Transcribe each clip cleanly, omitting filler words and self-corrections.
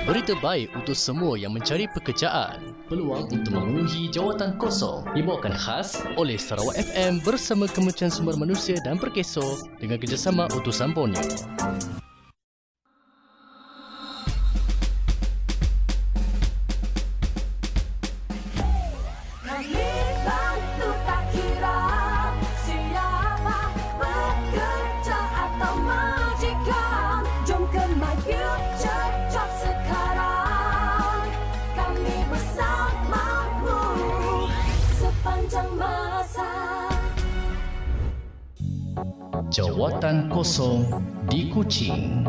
Berita baik untuk semua yang mencari pekerjaan. Peluang untuk memenuhi jawatan kosong dibawakan khas oleh Sarawak FM bersama Kementerian Sumber Manusia dan Perkeso dengan kerjasama utusan Borneo. Jawatan kosong di Kuching.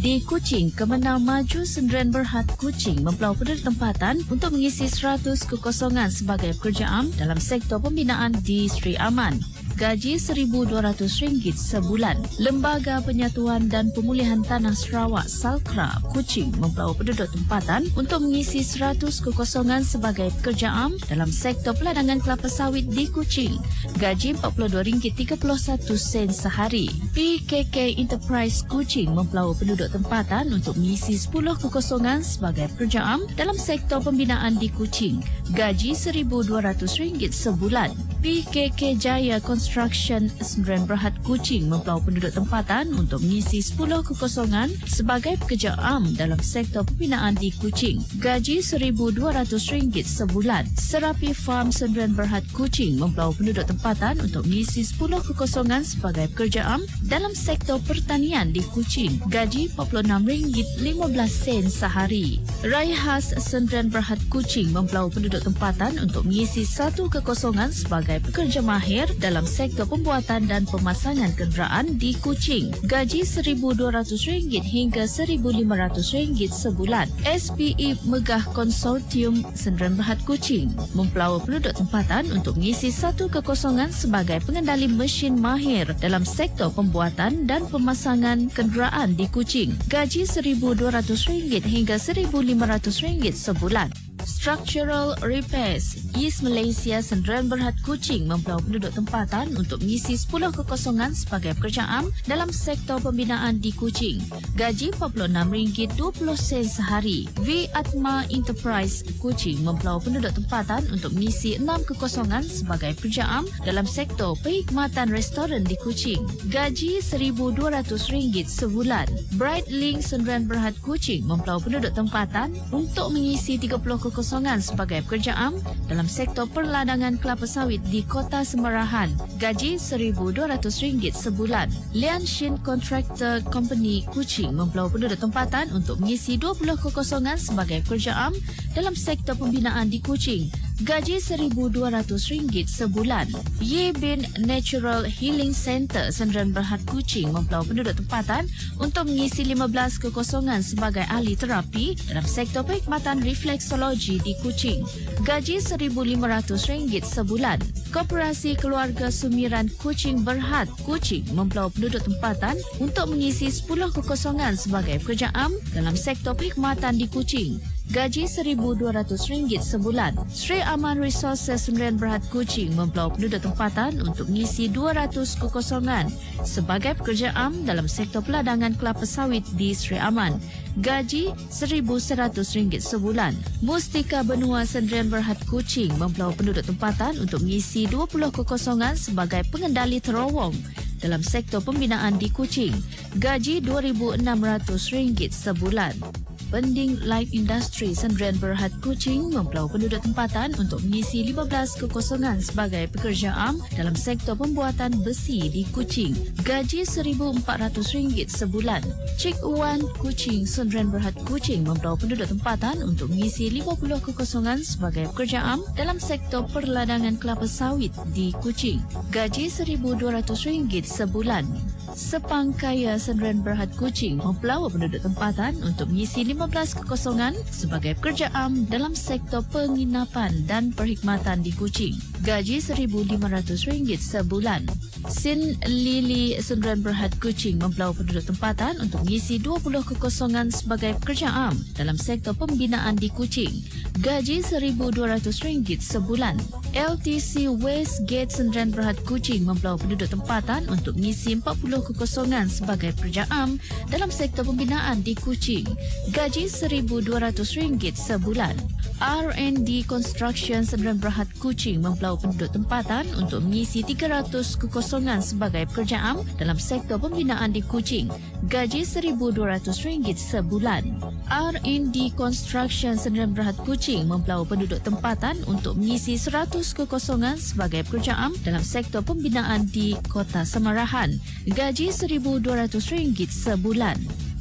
Di Kuching, Kemenang Maju Sendirian Berhad Kuching mempelau penduduk tempatan untuk mengisi 100 kekosongan sebagai pekerja am dalam sektor pembinaan di Sri Aman. Gaji RM1,200 sebulan. Lembaga Penyatuan dan Pemulihan Tanah Sarawak Salkra Kuching mempelau penduduk tempatan untuk mengisi 100 kekosongan sebagai pekerja am dalam sektor peladangan kelapa sawit di Kuching. Gaji RM42.31 sehari. PKK Enterprise Kuching mempelau penduduk tempatan untuk mengisi 10 kekosongan sebagai pekerja am dalam sektor pembinaan di Kuching. Gaji RM1,200 sebulan. PKK Jaya Construction Sendirian Berhad Kuching mempelau penduduk tempatan untuk mengisi 10 kekosongan sebagai pekerja am dalam sektor pembinaan di Kuching. Gaji RM1,200 sebulan. Serapi Farm Sendirian Berhad Kuching mempelau penduduk tempatan untuk mengisi 10 kekosongan sebagai pekerja am dalam sektor pertanian di Kuching. Gaji RM46.15 sehari. Raihas Sendirian Berhad Kuching mempelau penduduk tempatan untuk mengisi 1 kekosongan sebagai pekerja mahir dalam sektor pembuatan dan pemasangan kenderaan di Kuching. Gaji RM1,200 hingga RM1,500 sebulan. SPE Megah Konsortium Sendirian Berhad Kuching mempelau penduduk tempatan untuk mengisi 1 kekosongan sebagai pengendali mesin mahir dalam sektor pembuatan dan pemasangan kenderaan di Kuching. Gaji RM1,200 hingga RM1,500 sebulan. Structural Repairs East Malaysia Sendirian Berhad Kuching mempelau penduduk tempatan untuk mengisi 10 kekosongan sebagai pekerja am dalam sektor pembinaan di Kuching. Gaji RM46.20 sehari. V Atma Enterprise Kuching mempelau penduduk tempatan untuk mengisi 6 kekosongan sebagai pekerja am dalam sektor perkhidmatan restoran di Kuching. Gaji RM1,200 sebulan. Bright Link Sendirian Berhad Kuching mempelau penduduk tempatan untuk mengisi 30 kekosongan sebagai pekerja am dalam sektor perladangan kelapa sawit di Kota Semerahan. Gaji RM1,200 sebulan. Lian Shin Contractor Company Kuching mempelau penduduk tempatan untuk mengisi 20 kekosongan sebagai pekerja am dalam sektor pembinaan di Kuching. Gaji RM1,200 sebulan. Ye Bin Natural Healing Center Sendirian Berhad Kuching mempelau penduduk tempatan untuk mengisi 15 kekosongan sebagai ahli terapi dalam sektor perkhidmatan refleksologi di Kuching. Gaji RM1,500 sebulan. Koperasi Keluarga Sumiran Kuching Berhad Kuching mempelau penduduk tempatan untuk mengisi 10 kekosongan sebagai pekerja am dalam sektor perkhidmatan di Kuching. Gaji RM1,200 sebulan. Sri Aman Resources Sendirian Berhad Kuching mempelau penduduk tempatan untuk mengisi 200 kekosongan sebagai pekerja am dalam sektor peladangan kelapa sawit di Sri Aman. Gaji RM1,100 sebulan. Mustika Benua Sendirian Berhad Kuching mempelau penduduk tempatan untuk mengisi 20 kekosongan sebagai pengendali terowong dalam sektor pembinaan di Kuching. Gaji RM2,600 sebulan. Pending Light Industry Sendirian Berhad Kuching mempelau penduduk tempatan untuk mengisi 15 kekosongan sebagai pekerja am dalam sektor pembuatan besi di Kuching. Gaji RM1,400 sebulan. Cik Wan Kuching Sendirian Berhad Kuching mempelau penduduk tempatan untuk mengisi 50 kekosongan sebagai pekerja am dalam sektor perladangan kelapa sawit di Kuching. Gaji RM1,200 sebulan. Sepangkaya Sendirian Berhad Kuching mempelau penduduk tempatan untuk mengisi 15 kekosongan sebagai pekerja am dalam sektor penginapan dan perkhidmatan di Kuching. Gaji RM1,500 sebulan. Sin Lili Sendirian Berhad Kuching mempelau penduduk tempatan untuk mengisi 20 kekosongan sebagai pekerja am dalam sektor pembinaan di Kuching. gaji RM1,200 sebulan. LTC Westgate Sdn Bhd Kuching mempelau penduduk tempatan untuk mengisi 40 kekosongan sebagai pekerja am dalam sektor pembinaan di Kuching. Gaji RM1,200 sebulan. R&D Construction Sdn Bhd Kuching mempelau penduduk tempatan untuk mengisi 300 kekosongan sebagai pekerja am dalam sektor pembinaan di Kuching. Gaji RM1,200 sebulan. R&D Construction Sdn Bhd Kuching mempelau penduduk tempatan untuk mengisi 100 kekosongan sebagai pekerja am dalam sektor pembinaan di Kota Samarahan. Gaji RM1,200 sebulan.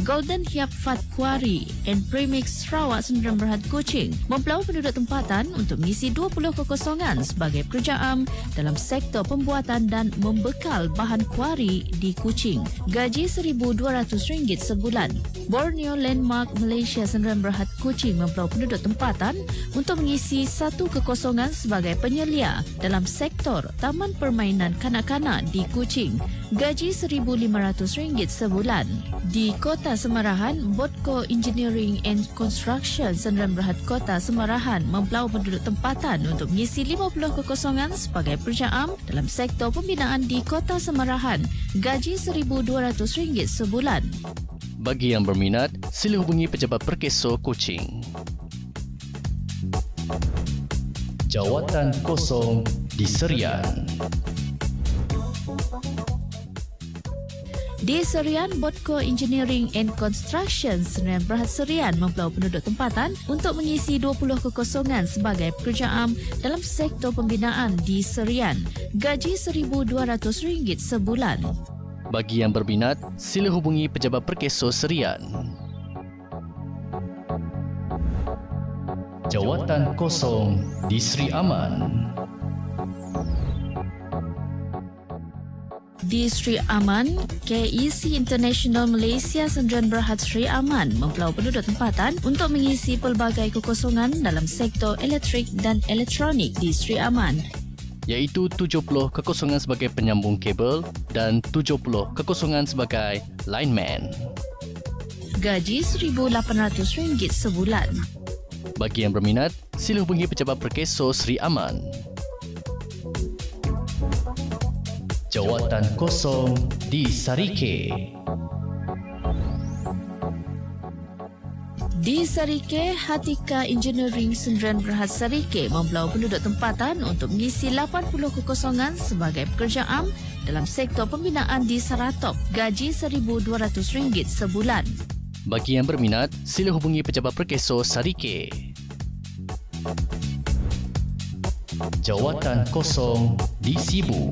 Golden Hiap Fat Quarry and Premix Sarawak Sdn Bhd Kuching mempelau penduduk tempatan untuk mengisi 20 kekosongan sebagai pekerja am dalam sektor pembuatan dan membekal bahan kuari di Kuching. Gaji RM1,200 sebulan. Borneo Landmark Malaysia Sdn Bhd Kuching mempelau penduduk tempatan untuk mengisi 1 kekosongan sebagai penyelia dalam sektor taman permainan kanak-kanak di Kuching. Gaji RM1,500 sebulan. Di Kota Samarahan, Botco Engineering and Construction Sdn Bhd Kota Samarahan mempelau penduduk tempatan untuk mengisi 50 kekosongan sebagai pekerja am dalam sektor pembinaan di Kota Samarahan. Gaji RM1,200 sebulan. Bagi yang berminat, sila hubungi Pejabat Perkeso Kuching. Jawatan kosong di Serian. Di Serian, Botco Engineering and Construction Sdn Bhd Serian mempelau penduduk tempatan untuk mengisi 20 kekosongan sebagai pekerja am dalam sektor pembinaan di Serian. Gaji RM1,200 sebulan. Bagi yang berminat, sila hubungi Pejabat Perkeso Serian. Jawatan kosong di Sri Aman. Di Sri Aman, KEC International Malaysia Sdn Bhd Sri Aman mempelau penduduk tempatan untuk mengisi pelbagai kekosongan dalam sektor elektrik dan elektronik di Sri Aman, iaitu 70 kekosongan sebagai penyambung kabel dan 70 kekosongan sebagai lineman. Gaji RM1,800 sebulan. Bagi yang berminat, sila hubungi Pejabat Perkeso Sri Aman. Jawatan kosong di Sarike. Di Sarike, Hatika Engineering Sdn Bhd Sarike mempelau penduduk tempatan untuk mengisi 80 kekosongan sebagai pekerja am dalam sektor pembinaan di Saratop. Gaji RM1,200 sebulan. Bagi yang berminat, sila hubungi Pejabat Perkeso Sarike. Jawatan kosong di Sibu.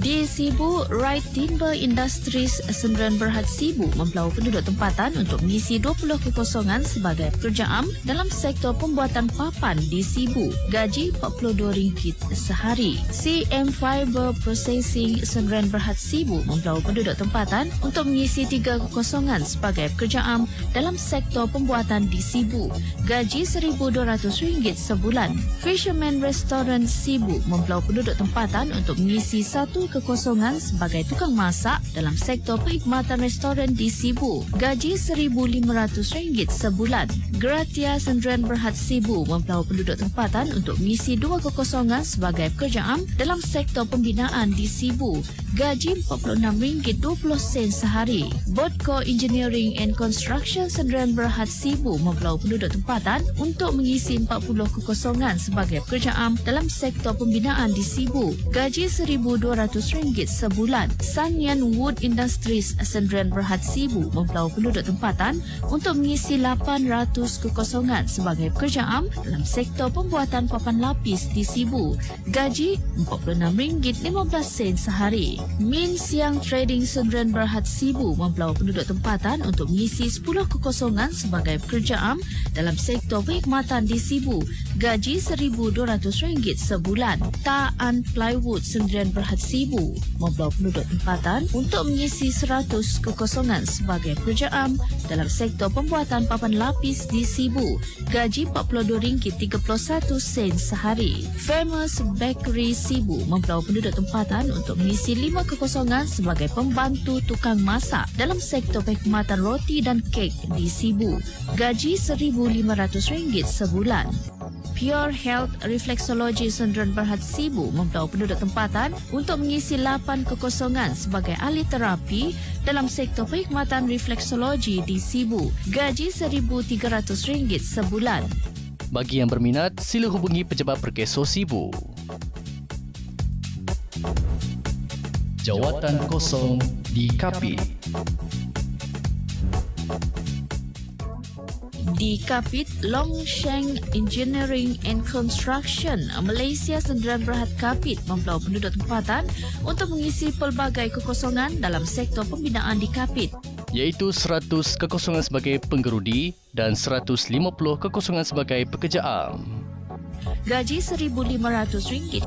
Di Sibu, Wright Timber Industries Sdn Bhd Sibu mempelau penduduk tempatan untuk mengisi 20 kekosongan sebagai pekerja am dalam sektor pembuatan papan di Sibu. Gaji RM42 sehari. CM Fiber Processing Sdn Bhd Sibu mempelau penduduk tempatan untuk mengisi 3 kekosongan sebagai pekerja am dalam sektor pembuatan di Sibu. Gaji RM1,200 sebulan. Fisherman Restaurant Sibu mempelau penduduk tempatan untuk mengisi 1 kekosongan sebagai tukang masak dalam sektor perkhidmatan restoran di Sibu. Gaji RM1,500 sebulan. Gratia Sdn Bhd Sibu mempelau penduduk tempatan untuk mengisi 2 kekosongan sebagai pekerja am dalam sektor pembinaan di Sibu. Gaji RM46.20 sehari. Botco Engineering and Construction Sdn Bhd Sibu mempelau penduduk tempatan untuk mengisi 40 kekosongan sebagai pekerja am dalam sektor pembinaan di Sibu. Gaji RM1,200 sebulan. Sanyan Wood Industries Sdn Bhd Sibu mempelau penduduk tempatan untuk mengisi 800 kekosongan sebagai pekerja am dalam sektor pembuatan papan lapis di Sibu. Gaji RM46.15 sehari. Min Siang Trading Sdn Bhd Sibu mempelau penduduk tempatan untuk mengisi 10 kekosongan sebagai pekerja am dalam sektor perkhidmatan di Sibu. Gaji RM1,200 sebulan. Taan Plywood Sdn Bhd Sibu Sibu mempeluang penduduk tempatan untuk mengisi 100 kekosongan sebagai pekerja am dalam sektor pembuatan papan lapis di Sibu. Gaji RM42.31 sehari. Famous Bakery Sibu mempeluang penduduk tempatan untuk mengisi 5 kekosongan sebagai pembantu tukang masak dalam sektor perkhidmatan roti dan kek di Sibu. Gaji RM1,500 sebulan. Pure Health Reflexology Sdn Bhd Sibu mempeluang penduduk tempatan untuk mengisi 8 kekosongan sebagai ahli terapi dalam sektor perkhidmatan refleksologi di Sibu. Gaji RM1,300 sebulan. Bagi yang berminat, sila hubungi Pejabat Perkeso Sibu. Jawatan kosong di Kapit. Di Kapit, Longsheng Engineering and Construction Malaysia Sdn Bhd Kapit mempeluang penduduk tempatan untuk mengisi pelbagai kekosongan dalam sektor pembinaan di Kapit, Iaitu 100 kekosongan sebagai penggerudi dan 150 kekosongan sebagai pekerja am. Gaji RM1,500,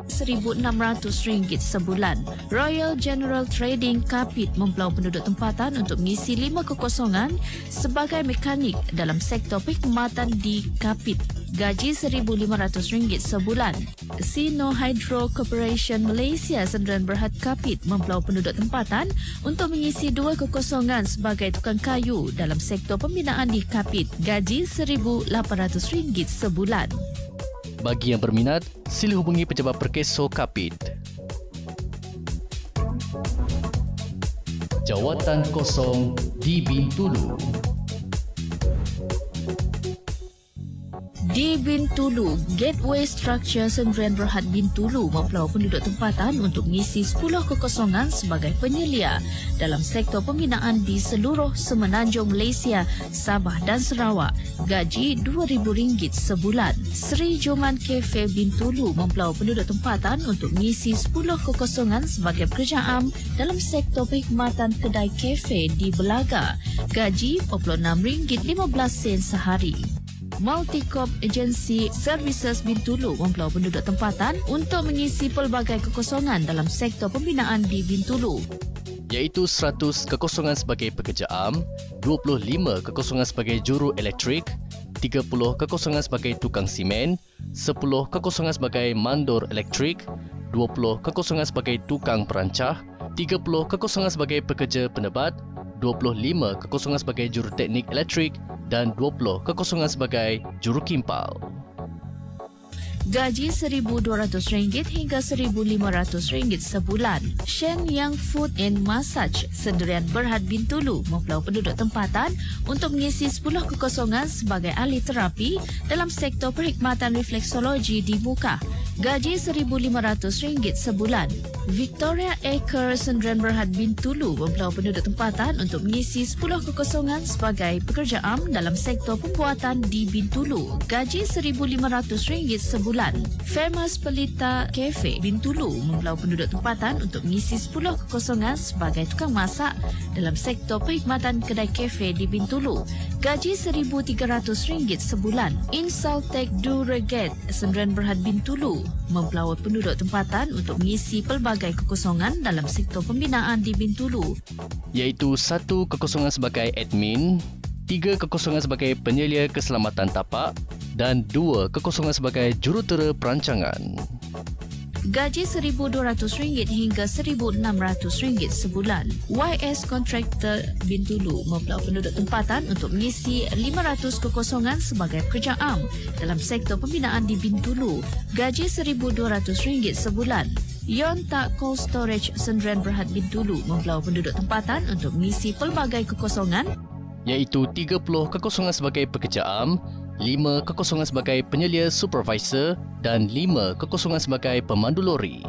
RM1,600 sebulan. Royal General Trading Kapit mempeluang penduduk tempatan untuk mengisi 5 kekosongan sebagai mekanik dalam sektor perkhidmatan di Kapit. Gaji RM1,500 sebulan. Sino Hydro Corporation Malaysia Sdn Bhd Kapit mempeluang penduduk tempatan untuk mengisi 2 kekosongan sebagai tukang kayu dalam sektor pembinaan di Kapit. Gaji RM1,800 sebulan. Bagi yang berminat, sila hubungi Pejabat Perkeso Kapit. Jawatan kosong di Bintulu. Di Bintulu, Gateway Structure Sdn Bhd Bintulu mempeluang penduduk tempatan untuk mengisi 10 kekosongan sebagai penyelia dalam sektor pembinaan di seluruh Semenanjung Malaysia, Sabah dan Sarawak. Gaji RM2,000 sebulan. Sri Joman Cafe Bintulu mempeluang penduduk tempatan untuk mengisi 10 kekosongan sebagai pekerja am dalam sektor perkhidmatan kedai kafe di Belaga. Gaji RM46.15 sehari. Multicorp Agency Services Bintulu mempeluang penduduk tempatan untuk mengisi pelbagai kekosongan dalam sektor pembinaan di Bintulu, Iaitu 100 kekosongan sebagai pekerja am, 25 kekosongan sebagai juru elektrik, 30 kekosongan sebagai tukang simen, 10 kekosongan sebagai mandor elektrik, 20 kekosongan sebagai tukang perancah, 30 kekosongan sebagai pekerja penebat, 25 kekosongan sebagai juru teknik elektrik dan 20 kekosongan sebagai juru kimpal. Gaji RM1,200 hingga RM1,500 sebulan. Shen Yang Food and Massage Sdn Bhd Bintulu mempeluang penduduk tempatan untuk mengisi 10 kekosongan sebagai ahli terapi dalam sektor perkhidmatan refleksologi di muka. Gaji RM1,500 sebulan. Victoria Acre Sdn Bhd Bintulu mempeluang penduduk tempatan untuk mengisi 10 kekosongan sebagai pekerja am dalam sektor pembuatan di Bintulu. Gaji RM1,500 sebulan. Famous Pelita Cafe Bintulu mempeluang penduduk tempatan untuk mengisi 10 kekosongan sebagai tukang masak dalam sektor perkhidmatan kedai kafe di Bintulu. Gaji RM1,300 sebulan. Insaltech Duraget Sdn Bhd Bintulu mempeluang penduduk tempatan untuk mengisi pelbagai kekosongan dalam sektor pembinaan di Bintulu, Iaitu 1 kekosongan sebagai admin, 3 kekosongan sebagai penyelia keselamatan tapak dan 2 kekosongan sebagai jurutera perancangan. Gaji RM1,200 hingga RM1,600 sebulan. YS Contractor Bintulu mempeluang penduduk tempatan untuk mengisi 500 kekosongan sebagai pekerja am dalam sektor pembinaan di Bintulu. Gaji RM1,200 sebulan. Yontak Cold Storage Sdn Bhd Bintulu mempeluang penduduk tempatan untuk mengisi pelbagai kekosongan, Iaitu 30 kekosongan sebagai pekerja am, 5 kekosongan sebagai penyelia supervisor dan 5 kekosongan sebagai pemandu lori.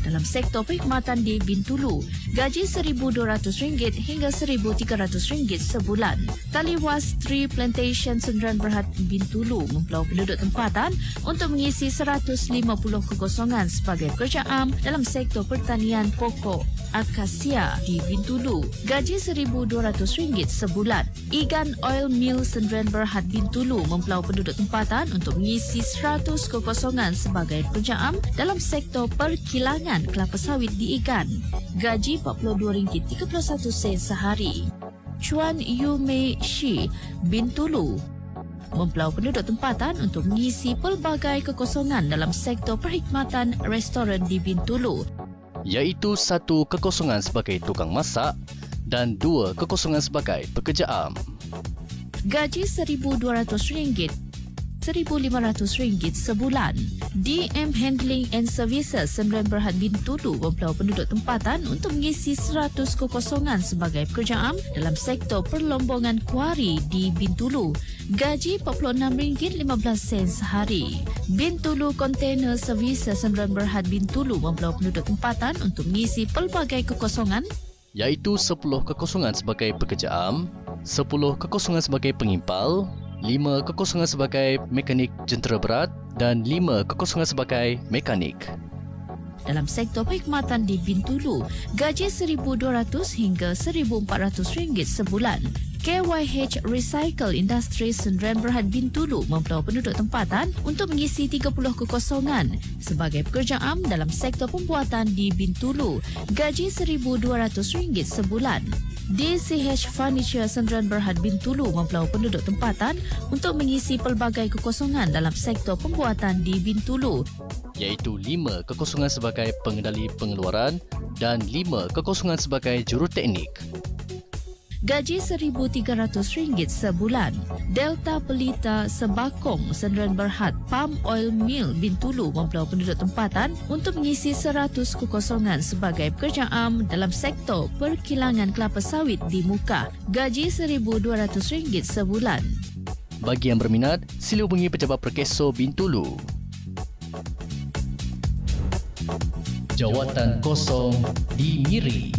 dalam sektor perkhidmatan di Bintulu. Gaji RM1,200 hingga RM1,300 sebulan. Taliwas Tree Plantation Sdn Bhd Bintulu mempeluang penduduk tempatan untuk mengisi 150 kekosongan sebagai pekerja am dalam sektor pertanian pokok akasia di Bintulu. Gaji RM1,200 sebulan. Igan Oil Mill Sdn Bhd Bintulu mempeluang penduduk tempatan untuk mengisi 100 kekosongan sebagai pekerja am dalam sektor perkilangan perkilangan kelapa sawit di Igan. Gaji RM42.31 sehari. Chuan Yu Mei Shi, Bintulu, mempelau penduduk tempatan untuk mengisi pelbagai kekosongan dalam sektor perkhidmatan restoran di Bintulu, iaitu 1 kekosongan sebagai tukang masak dan 2 kekosongan sebagai pekerja am. Gaji RM1,200, RM1,500 sebulan. DM Handling and Services Sdn Bhd Bintulu mempelau penduduk tempatan untuk mengisi 100 kekosongan sebagai pekerja am dalam sektor perlombongan kuari di Bintulu. Gaji RM46.15 sehari. Bintulu Container Services Sdn Bhd Bintulu mempelau penduduk tempatan untuk mengisi pelbagai kekosongan, iaitu 10 kekosongan sebagai pekerja am, 10 kekosongan sebagai pengimpal, 5 kekosongan sebagai mekanik jentera berat dan 5 kekosongan sebagai mekanik. Dalam sektor perkhidmatan di Bintulu, gaji RM1,200 hingga RM1,400 sebulan. KYH Recycle Industries Sdn Bhd Bintulu mempelau penduduk tempatan untuk mengisi 30 kekosongan sebagai pekerja am dalam sektor pembuatan di Bintulu. Gaji RM1,200 sebulan. DCH Furniture Sdn Bhd Bintulu mempelau penduduk tempatan untuk mengisi pelbagai kekosongan dalam sektor pembuatan di Bintulu, iaitu 5 kekosongan sebagai pengendali pengeluaran dan 5 kekosongan sebagai juruteknik. Gaji RM1,300 sebulan. Delta Pelita Sebakong Sdn Bhd Palm Oil Mill Bintulu mempelau penduduk tempatan untuk mengisi 100 kekosongan sebagai pekerja am dalam sektor perkilangan kelapa sawit di Mukah. Gaji RM1,200 sebulan. Bagi yang berminat, sila hubungi Pejabat Perkeso Bintulu. Jawatan kosong di Miri.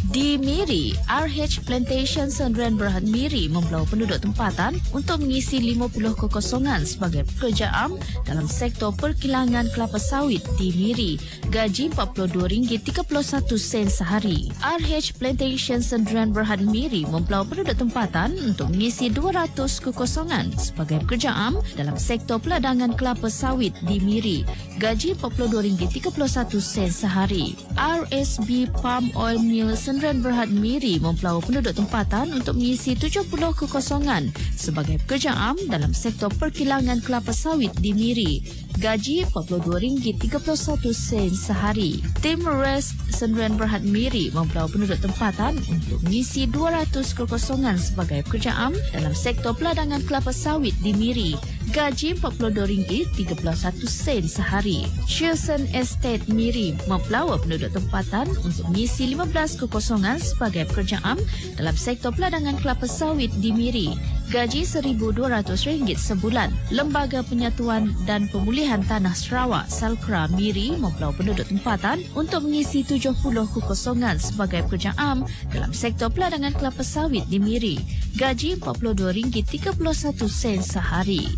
Di Miri, RH Plantation Sdn Bhd Miri mempelau penduduk tempatan untuk mengisi 50 kekosongan sebagai pekerja am dalam sektor perkilangan kelapa sawit di Miri. Gaji RM42.31 sehari. RH Plantation Sdn Bhd Miri mempelau penduduk tempatan untuk mengisi 200 kekosongan sebagai pekerja am dalam sektor peladangan kelapa sawit di Miri. Gaji RM42.31 sehari. RSB Palm Oil Mill Sdn Bhd Miri mempelau penduduk tempatan untuk mengisi 70 kekosongan sebagai pekerja am dalam sektor perkilangan kelapa sawit di Miri. Gaji RM42.31 sehari. Tim Rest Sdn Bhd Miri mempelau penduduk tempatan untuk mengisi 200 kekosongan sebagai pekerja am dalam sektor peladangan kelapa sawit di Miri. Gaji RM42.31 sehari. Shearson Estate Miri mempelau penduduk tempatan untuk mengisi 15 kekosongan sebagai pekerja am dalam sektor peladangan kelapa sawit di Miri. Gaji RM1,200 sebulan. Lembaga Penyatuan dan Pemulihan Tanah Sarawak Salkra Miri mempelau penduduk tempatan untuk mengisi 70 kekosongan sebagai pekerja am dalam sektor peladangan kelapa sawit di Miri. Gaji RM42.31 sehari.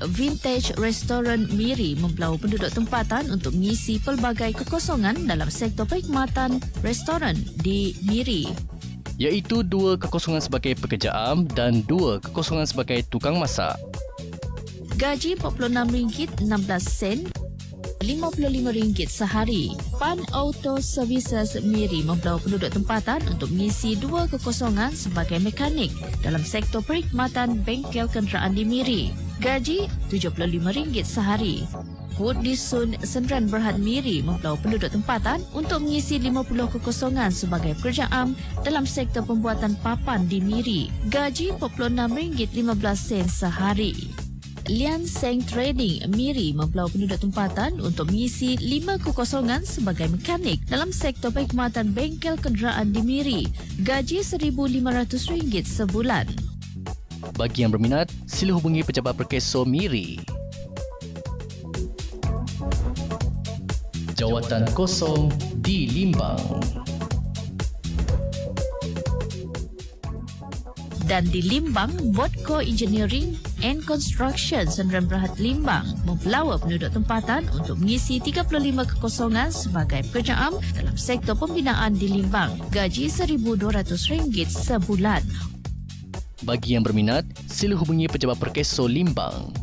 Vintage Restaurant Miri mempelau penduduk tempatan untuk mengisi pelbagai kekosongan dalam sektor perkhidmatan restoran di Miri, iaitu 2 kekosongan sebagai pekerja am dan 2 kekosongan sebagai tukang masak. Gaji RM46.16, RM55 sehari. Pan Auto Services Miri mempelau penduduk tempatan untuk mengisi 2 kekosongan sebagai mekanik dalam sektor perkhidmatan bengkel kenderaan di Miri. Gaji RM75 sehari. Woodley Sun Sdn Bhd Miri mempelau penduduk tempatan untuk mengisi 50 kekosongan sebagai pekerja am dalam sektor pembuatan papan di Miri. Gaji RM46.15 sehari. Lian Seng Trading Miri mempelau penduduk tempatan untuk mengisi 5 kekosongan sebagai mekanik dalam sektor perkhidmatan bengkel kenderaan di Miri. Gaji RM1,500 sebulan. Bagi yang berminat, sila hubungi Pejabat Perkeso Miri. Jawatan kosong di Limbang. Dan di Limbang, Bodco Engineering and Construction Sdn Bhd Limbang mempelau penduduk tempatan untuk mengisi 35 kekosongan sebagai pekerja am dalam sektor pembinaan di Limbang. Gaji RM1,200 sebulan. Bagi yang berminat, sila hubungi Pejabat Perkeso Limbang.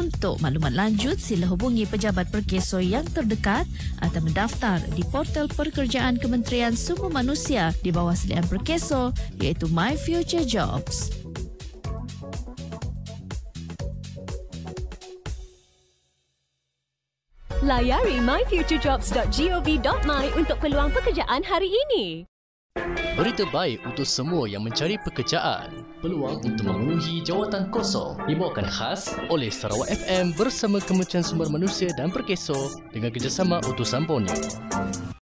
Untuk maklumat lanjut, sila hubungi pejabat Perkeso yang terdekat atau mendaftar di portal pekerjaan Kementerian Sumber Manusia di bawah selian Perkeso iaitu My Future Jobs. Layari myfuturejobs.gov.my untuk peluang pekerjaan hari ini. Berita baik untuk semua yang mencari pekerjaan. Peluang untuk memenuhi jawatan kosong dibawakan khas oleh Sarawak FM bersama Kementerian Sumber Manusia dan Perkeso dengan kerjasama utusan Borneo.